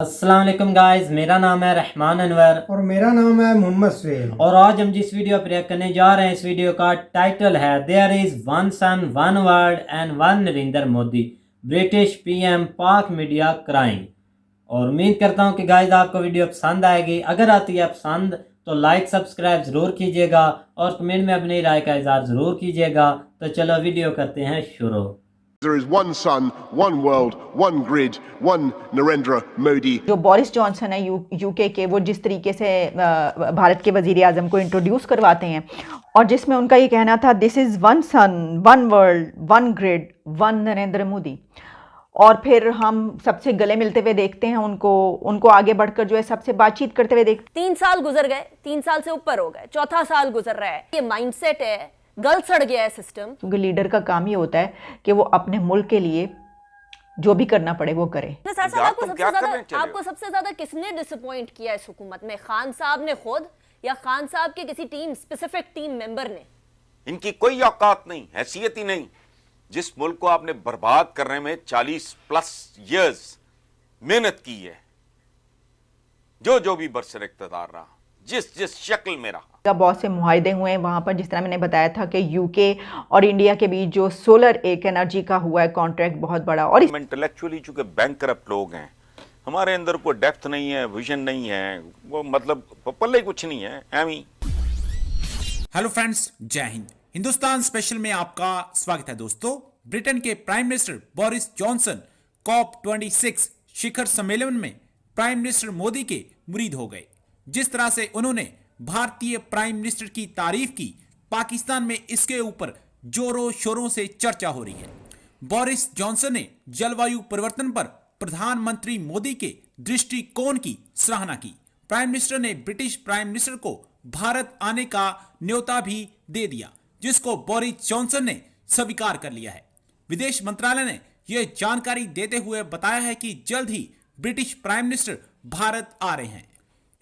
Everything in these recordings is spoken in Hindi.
अस्सलाम वालेकुम गाइस, मेरा नाम है रहमान अनवर और मेरा नाम है मोहम्मद सुहेल। और आज हम जिस वीडियो पर रिएक्ट करने जा रहे हैं, इस वीडियो का टाइटल है there is one sun one world and one Narendra Modi, British PM Pak media crime. और उम्मीद करता हूं कि गाइस आपको वीडियो पसंद आएगी। अगर आती है पसंद तो लाइक सब्सक्राइब ज़रूर कीजिएगा और कमेंट में अपनी राय का इज़हार ज़रूर कीजिएगा। तो चलो वीडियो करते हैं शुरू। There is one sun, one world, one grid, one Narendra Modi. जो बोरिस जॉनसन है यूके के, वो जिस तरीके से भारत के वजीर आज़म को इंट्रोड्यूस करवाते हैं और जिसमें उनका ये कहना था this is one sun one world one grid one Narendra Modi, और फिर हम सबसे गले मिलते हुए देखते हैं उनको आगे बढ़कर जो है सबसे बातचीत करते हुए देखते। 3 साल गुजर गए, 3 साल से ऊपर हो गए, चौथा साल गुजर रहा है। ये माइंडसेट है, गल सड़ गया है सिस्टम। क्योंकि लीडर का काम ही होता है कि वो अपने मुल्क के लिए जो भी करना पड़े वो करे। आपको सबसे ज्यादा किसने डिसअपॉइंट किया इस हुकूमत में? खान साहब ने खुद या खान साहब के किसी स्पेसिफिक टीम मेंबर ने? इनकी कोई औकात नहीं, हैसियत ही नहीं। जिस मुल्क को आपने बर्बाद करने में 40+ इयर्स मेहनत की है, जो भी बरसर इख्तियार रहा, जिस शक्ल में रहा, बहुत से मुआहदे हुए हैं वहाँ पर। जिस तरह मैंने बताया था कि यूके और इंडिया के बीच जो सोलर एक एनर्जी का हुआ है कॉन्ट्रैक्ट बहुत बड़ा। और इंटेलेक्चुअली चूंकि बैंकरप्ट लोग हैं, हमारे अंदर कोई डेप्थ नहीं है, विजन नहीं है, वो मतलब पल्ले कुछ नहीं है, एमी। हेलो फ्रेंड्स, जय हिंद। हिंदुस्तान स्पेशल में आपका स्वागत है दोस्तों। ब्रिटेन के prime minister Boris Johnson COP26 शिखर सम्मेलन में प्राइम मिनिस्टर मोदी के मुरीद हो गए। जिस तरह से उन्होंने भारतीय प्राइम मिनिस्टर की तारीफ की, पाकिस्तान में इसके ऊपर जोरों शोरों से चर्चा हो रही है। बोरिस जॉनसन ने जलवायु परिवर्तन पर प्रधानमंत्री मोदी के दृष्टिकोण की सराहना की। प्राइम मिनिस्टर ने ब्रिटिश प्राइम मिनिस्टर को भारत आने का न्योता भी दे दिया, जिसको बोरिस जॉनसन ने स्वीकार कर लिया है। विदेश मंत्रालय ने यह जानकारी देते हुए बताया है कि जल्द ही ब्रिटिश प्राइम मिनिस्टर भारत आ रहे हैं।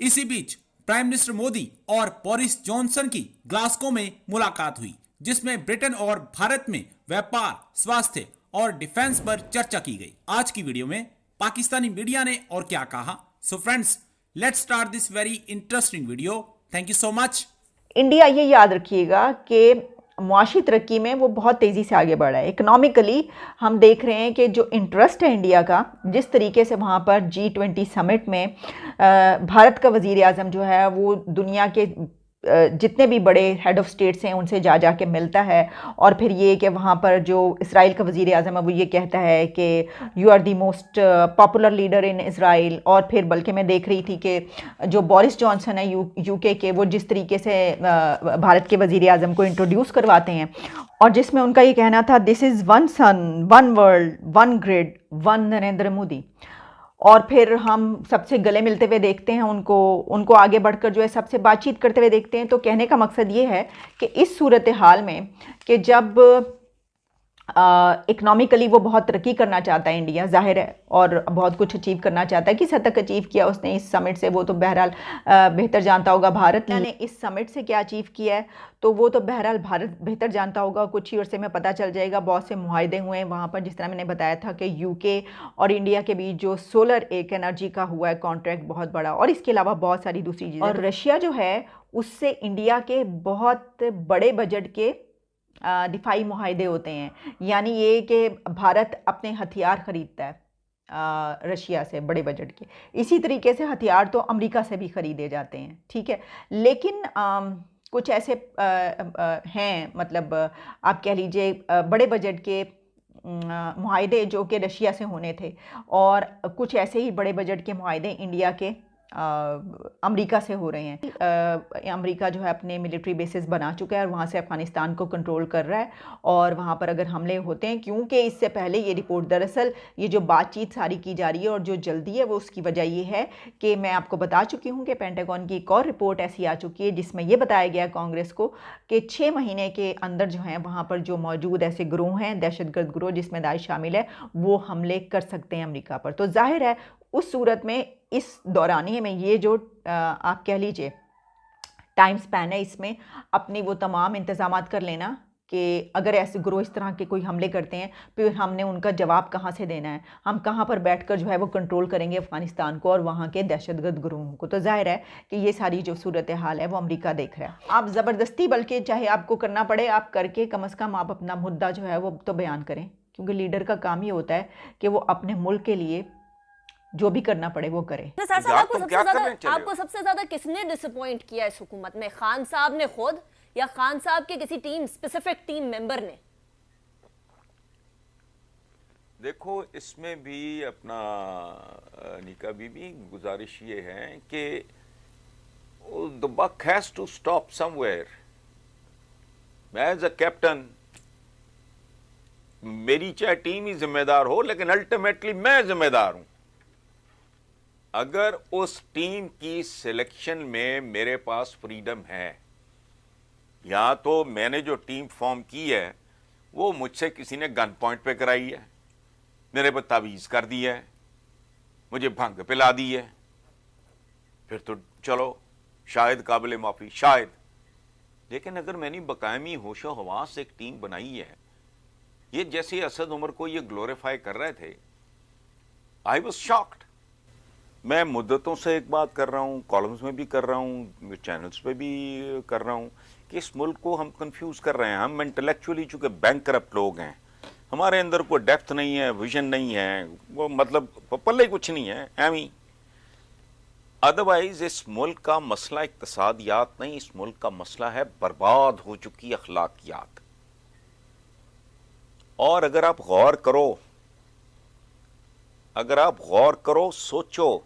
इसी बीच प्राइम मिनिस्टर मोदी और बोरिस जॉनसन की ग्लासगो में मुलाकात हुई, जिसमें ब्रिटेन और भारत में व्यापार, स्वास्थ्य और डिफेंस पर चर्चा की गई। आज की वीडियो में पाकिस्तानी मीडिया ने और क्या कहा, so friends let's start this very interesting video. Thank you so much. India ये याद रखिएगा कि मुआशी तरक्की में वो बहुत तेज़ी से आगे बढ़ा है। इकोनॉमिकली हम देख रहे हैं कि जो इंटरेस्ट है इंडिया का, जिस तरीके से वहाँ पर G20 समिट में भारत का वज़ीर आज़म जो है वो दुनिया के जितने भी बड़े हेड ऑफ़ स्टेट्स हैं उनसे जा के मिलता है। और फिर ये कि वहाँ पर जो इसराइल का वज़ीर आज़म है वो ये कहता है कि you are the most popular leader in Israel. और फिर बल्कि मैं देख रही थी कि जो बोरिस जॉनसन है यूके के, वो जिस तरीके से भारत के वज़ीर आज़म को इंट्रोड्यूस करवाते हैं और जिसमें उनका ये कहना था this is one sun one world one grid one Narendra Modi, और फिर हम सबसे गले मिलते हुए देखते हैं उनको आगे बढ़कर जो है सबसे बातचीत करते हुए देखते हैं। तो कहने का मकसद ये है कि इस सूरत हाल में कि जब इकनॉमिकली वो बहुत तरक्की करना चाहता है इंडिया, जाहिर है, और बहुत कुछ अचीव करना चाहता है। किस हद तक अचीव किया उसने इस समिट से, वो तो बहरहाल बेहतर जानता होगा। भारत ने इस समिट से क्या अचीव किया है तो वो तो बहरहाल भारत बेहतर जानता होगा। कुछ ही अरसे में पता चल जाएगा। बहुत से मुआहदे हुए हैं वहाँ पर। जिस तरह मैंने बताया था कि यूके और इंडिया के बीच जो सोलर एक एनर्जी का हुआ है कॉन्ट्रैक्ट बहुत बड़ा, और इसके अलावा बहुत सारी दूसरी चीज़ें। और रशिया जो है उससे इंडिया के बहुत बड़े बजट के दिफाई मुआहदे होते हैं। यानी ये कि भारत अपने हथियार ख़रीदता है रशिया से बड़े बजट के। इसी तरीके से हथियार तो अमेरिका से भी ख़रीदे जाते हैं, ठीक है। लेकिन कुछ ऐसे हैं, मतलब आप कह लीजिए बड़े बजट के मुआहदे जो कि रशिया से होने थे, और कुछ ऐसे ही बड़े बजट के मुआहदे इंडिया के अमेरिका से हो रहे हैं। अमेरिका जो है अपने मिलिट्री बेसिस बना चुका है और वहाँ से अफ़गानिस्तान को कंट्रोल कर रहा है, और वहाँ पर अगर हमले होते हैं, क्योंकि इससे पहले ये रिपोर्ट, दरअसल ये जो बातचीत सारी की जा रही है और जो जल्दी है वो उसकी वजह ये है कि मैं आपको बता चुकी हूँ कि पेंटागन की एक और रिपोर्ट ऐसी आ चुकी है जिसमें ये बताया गया कांग्रेस को कि 6 महीने के अंदर जो है वहाँ पर जो मौजूद ऐसे गिरोह हैं, दहशतगर्द गिरोह जिसमें दाइश शामिल है, वो हमले कर सकते हैं अमेरिका पर। तो जाहिर है उस सूरत में, इस दौरानिए में, ये जो आप कह लीजिए टाइम स्पैन है, इसमें अपनी वो तमाम इंतज़ामात कर लेना कि अगर ऐसे गिरोह इस तरह के कोई हमले करते हैं फिर हमने उनका जवाब कहाँ से देना है, हम कहाँ पर बैठकर जो है वो कंट्रोल करेंगे अफ़गानिस्तान को और वहाँ के दहशतगर्द गिरोहों को। तो जाहिर है कि ये सारी जो सूरत हाल है वो अमेरिका देख रहा है। आप ज़बरदस्ती, बल्कि चाहे आपको करना पड़े आप करके कम अज़ कम आप अपना मुद्दा जो है वो तो बयान करें, क्योंकि लीडर का काम ही होता है कि वो अपने मुल्क के लिए जो भी करना पड़े वो करे। निसार साहब, यार, तुम क्या करने चले हो? आपको सबसे ज्यादा किसने डिसअपॉइंट किया इस हुकूमत में, खान साहब ने खुद या खान साहब के किसी स्पेसिफिक टीम मेंबर ने? देखो, इसमें भी अपना निका बीबी गुजारिश ये है कि the buck has to stop somewhere. मैं एज अ कैप्टन, मेरी चाहे टीम ही जिम्मेदार हो, लेकिन अल्टीमेटली मैं जिम्मेदार हूं। अगर उस टीम की सिलेक्शन में मेरे पास फ्रीडम है, या तो मैंने जो टीम फॉर्म की है वो मुझसे किसी ने गन पॉइंट पे कराई है, मेरे पर तावीज़ कर दी है, मुझे भंग पिला दी है, फिर तो चलो शायद काबिल माफ़ी, शायद। लेकिन अगर मैंने बकायमी होशो हवास से एक टीम बनाई है, ये जैसे असद उमर को ये ग्लोरीफाई कर रहे थे, आई वॉज शॉक्ड। मैं मुद्दतों से एक बात कर रहा हूँ, कॉलम्स में भी कर रहा हूँ, चैनल्स पे भी कर रहा हूँ कि इस मुल्क को हम कंफ्यूज कर रहे हैं। हम इंटेलेक्चुअली चूँकि बैंक करप्ट लोग हैं, हमारे अंदर कोई डेप्थ नहीं है, विजन नहीं है, वो मतलब पल्ले कुछ नहीं है एमी। अदरवाइज इस मुल्क का मसला इक्तसादियात नहीं, इस मुल्क का मसला है बर्बाद हो चुकी अखलाकियात। और अगर आप गौर करो, सोचो,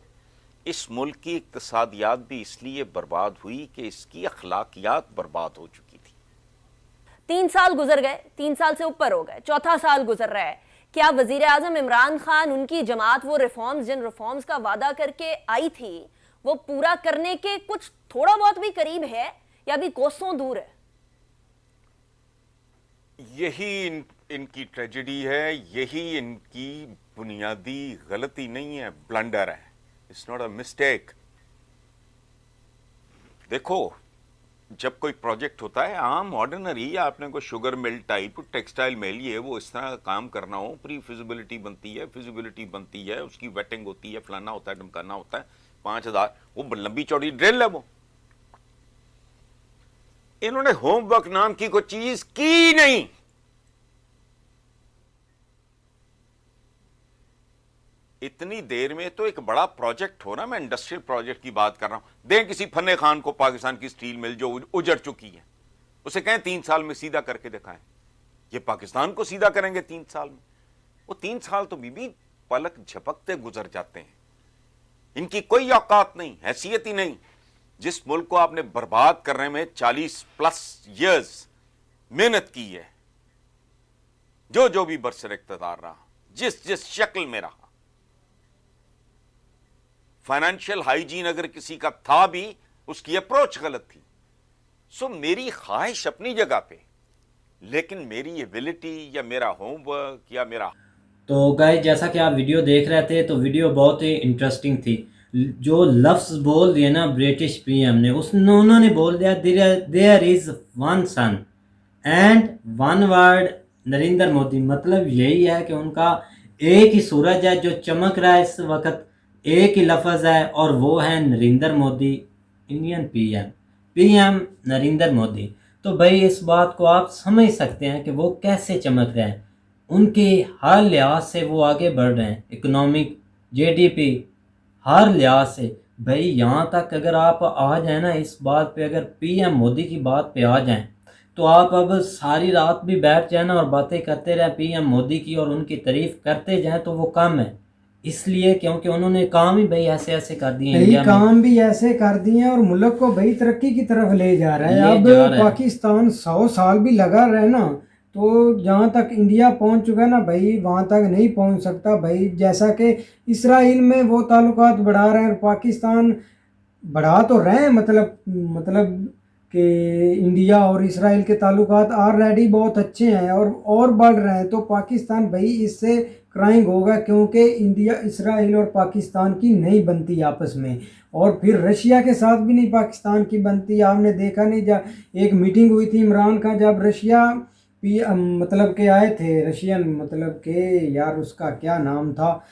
इस मुल्क की इक्तसादियात भी इसलिए बर्बाद हुई कि इसकी अखलाकियात बर्बाद हो चुकी थी। 3 साल गुजर गए, 3 साल से ऊपर हो गए, चौथा साल गुजर रहा है। क्या वजीर आजम इमरान खान, उनकी जमात वो रिफॉर्म्स, जिन रिफॉर्म्स का वादा करके आई थी, वो पूरा करने के कुछ थोड़ा बहुत भी करीब है या भी कोसों दूर है? यही इनकी ट्रेजेडी है, यही इनकी बुनियादी गलती नहीं है, ब्लंडर है। It's not a mistake. देखो, जब कोई प्रोजेक्ट होता है आम ऑर्डिनरी, आपने कोई sugar mill type, textile mill, ये वो इस तरह का काम करना हो, प्री फिजिबिलिटी बनती है, फिजिबिलिटी बनती है, उसकी वेटिंग होती है, फलाना होता है, ढमकाना होता है, 5000, वो लंबी चौड़ी ड्रिल है वो। इन्होंने होमवर्क नाम की कोई चीज की नहीं। इतनी देर में तो एक बड़ा प्रोजेक्ट हो ना, मैं इंडस्ट्रियल प्रोजेक्ट की बात कर रहा हूं। दें किसी फन्ने खान को पाकिस्तान की स्टील मिल जो उजड़ चुकी है, उसे कहें 3 साल में सीधा करके दिखाएं। ये पाकिस्तान को सीधा करेंगे 3 साल में? वो 3 साल तो बीबी पलक झपकते गुजर जाते हैं। इनकी कोई औकात नहीं, हैसियत ही नहीं। जिस मुल्क को आपने बर्बाद करने में 40+ ईयर्स मेहनत की है, जो भी बरसर इख्तियार रहा, जिस शक्ल में रहा, फाइनेंशियल हाइजीन अगर किसी का था भी, उसकी अप्रोच गलत थी। सो मेरी ख्वाहिश अपनी जगह पे, लेकिन मेरी एबिलिटी या मेरा होमवर्क या मेरा। तो गाइस, जैसा कि आप वीडियो देख रहे थे, तो वीडियो बहुत ही इंटरेस्टिंग थी। जो लफ्ज़ बोल दिए ना ब्रिटिश पीएम ने, उन्होंने बोल दिया there is one sun and one word Narendra Modi. मतलब यही है कि उनका एक ही सूरज है जो चमक रहा है इस वक्त, एक ही लफ्ज़ है और वो है नरेंद्र मोदी, इंडियन पीएम नरेंद्र मोदी। तो भाई इस बात को आप समझ सकते हैं कि वो कैसे चमक रहे हैं। उनके हर लिहाज से वो आगे बढ़ रहे हैं, इकोनॉमिक, जीडीपी, हर लिहाज से। भाई यहाँ तक अगर आप आ जाए ना इस बात पे, अगर पीएम मोदी की बात पे आ जाएं, तो आप अब सारी रात भी बैठ जाए ना और बातें करते रहे पीएम मोदी की और उनकी तारीफ करते जाएं, तो वो कम है। इसलिए क्योंकि उन्होंने काम ही भाई ऐसे ऐसे कर दिए, इंडिया में काम भी ऐसे कर दिए और मुल्क को भाई तरक्की की तरफ ले जा रहा है। अब पाकिस्तान 100 साल भी लगा रहे ना, तो जहाँ तक इंडिया पहुँच चुका है ना भाई, वहाँ तक नहीं पहुँच सकता भाई। जैसा कि इसराइल में वो ताल्लुकात बढ़ा रहे हैं, पाकिस्तान बढ़ा तो रहे हैं, मतलब कि इंडिया और इसराइल के ताल्लुकात ऑलरेडी बहुत अच्छे हैं और बढ़ रहे हैं। तो पाकिस्तान भाई इससे क्राइंग होगा, क्योंकि इंडिया, इसराइल और पाकिस्तान की नहीं बनती आपस में, और फिर रशिया के साथ भी नहीं पाकिस्तान की बनती। आपने देखा नहीं, जब एक मीटिंग हुई थी इमरान का, जब रशिया मतलब के आए थे रशियन, मतलब के यार उसका क्या नाम था,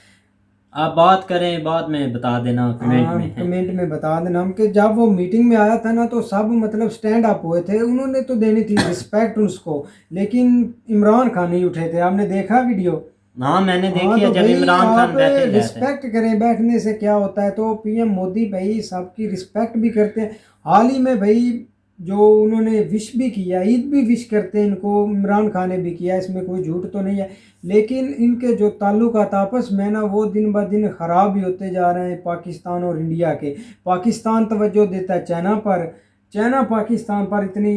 आप बात करें बाद में बता देना कमेंट हाँ में। कमेंट में बता देना हम, कि जब वो मीटिंग में आया था ना तो सब मतलब स्टैंड अप हुए थे, उन्होंने तो देनी थी रिस्पेक्ट उसको, लेकिन इमरान खान नहीं उठे थे। आपने देखा वीडियो? हाँ मैंने हाँ देखी है तो जब भाई इमरान खान आप बैठे हुए थे। रिस्पेक्ट करें, बैठने से क्या होता है। तो पीएम मोदी भाई सबकी रिस्पेक्ट भी करते हैं। हाल ही में भाई जो उन्होंने विश भी किया, ईद भी विश करते हैं इनको, इमरान खान ने भी किया, इसमें कोई झूठ तो नहीं है। लेकिन इनके जो ताल्लुकात आपस में ना वो दिन ब दिन ख़राब ही होते जा रहे हैं, पाकिस्तान और इंडिया के। पाकिस्तान तवज्जो देता है चाइना पर, चाइना पाकिस्तान पर इतनी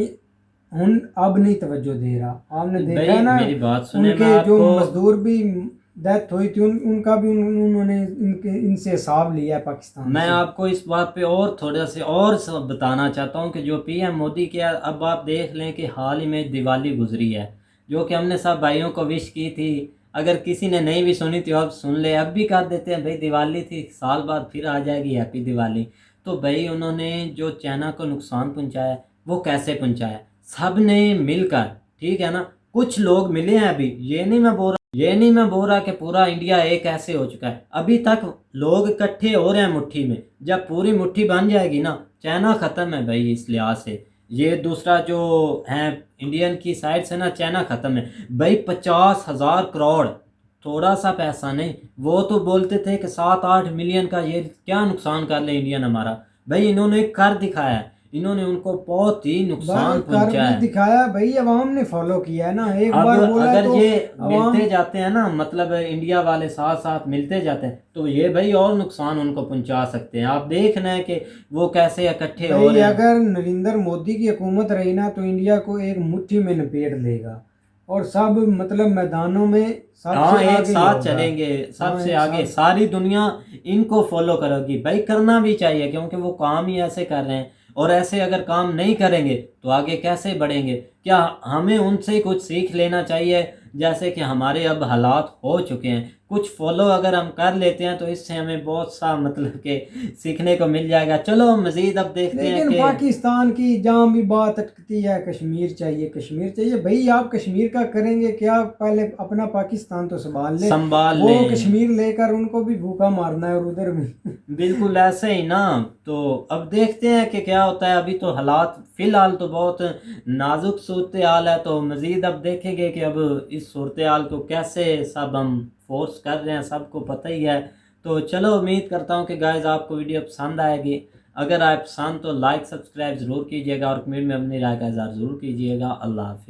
अब नहीं तवज्जो दे रहा। आपने देखा भाई है ना, मेरी बात सुने, मैं उनके जो आपको मजदूर भी डेथ हुई थी उनका भी उन्होंने इनसे हिसाब लिया है पाकिस्तान मैं से। आपको इस बात पे और थोड़ा से और सब बताना चाहता हूँ कि जो पीएम मोदी के, अब आप देख लें कि हाल ही में दिवाली गुजरी है, जो कि हमने सब भाइयों को विश की थी। अगर किसी ने नहीं भी सुनी तो अब सुन ले, अब भी कर देते हैं भाई, दिवाली थी, साल बाद फिर आ जाएगी हैप्पी दिवाली। तो भाई उन्होंने जो चाइना को नुकसान पहुंचाया वो कैसे पहुंचाया, सब ने मिलकर, ठीक है ना। कुछ लोग मिले हैं अभी, ये नहीं मैं बोल रहा कि पूरा इंडिया एक ऐसे हो चुका है, अभी तक लोग इकट्ठे हो रहे हैं मुट्ठी में। जब पूरी मुट्ठी बन जाएगी ना, चाइना ख़त्म है भाई इस लिहाज से। ये दूसरा जो है इंडियन की साइड से ना, चाइना ख़त्म है भाई। 50,000 करोड़ थोड़ा सा पैसा नहीं। वो तो बोलते थे कि 7-8 मिलियन का ये क्या नुकसान कर ले इंडियन हमारा, भाई इन्होंने कर दिखाया है। इन्होंने उनको बहुत ही नुकसान कर पहुंचाया भी है। दिखाया भाई, अवाम ने फॉलो किया है ना, एक अब बार बोला अगर तो ये अवाम। मिलते जाते हैं ना, मतलब इंडिया वाले साथ साथ मिलते जाते हैं, तो ये भाई और नुकसान उनको पहुंचा सकते हैं। आप देख रहे हैं कि वो कैसे इकट्ठे हो भाई रहे हैं। अगर नरेंद्र मोदी की हुकूमत रही ना तो इंडिया को एक मुट्ठी में लपेट लेगा, और सब मतलब मैदानों में हाँ सबसे एक आगे साथ होगा। चलेंगे, हाँ सबसे एक आगे साथ। सारी दुनिया इनको फॉलो करेगी भाई। करना भी चाहिए क्योंकि वो काम ही ऐसे कर रहे हैं, और ऐसे अगर काम नहीं करेंगे तो आगे कैसे बढ़ेंगे। क्या हमें उनसे कुछ सीख लेना चाहिए, जैसे कि हमारे अब हालात हो चुके हैं, कुछ फॉलो अगर हम कर लेते हैं तो इससे हमें बहुत सा मतलब कि सीखने को मिल जाएगा। चलो मज़ीद अब देखते हैं लेकिन कि पाकिस्तान की जहाँ भी बात अटकती है, कश्मीर चाहिए कश्मीर चाहिए। भाई आप कश्मीर का करेंगे क्या, पहले अपना पाकिस्तान तो संभाल ले। संभाल वो लें। कश्मीर लेकर उनको भी भूखा मारना है और उधर भी। बिल्कुल ऐसे ही ना। तो अब देखते हैं कि क्या होता है। अभी तो हालात फिलहाल तो बहुत नाजुक सूरत हाल है, तो मज़ीद अब देखेंगे कि अब इस सूरत हाल को कैसे सब हम फोर्स कर रहे हैं, सबको पता ही है। तो चलो उम्मीद करता हूँ कि गाइस आपको वीडियो पसंद आएगी। अगर आप पसंद तो लाइक सब्सक्राइब ज़रूर कीजिएगा और कमेंट में अपनी राय का इज़हार ज़रूर कीजिएगा। अल्लाह हाफिज़।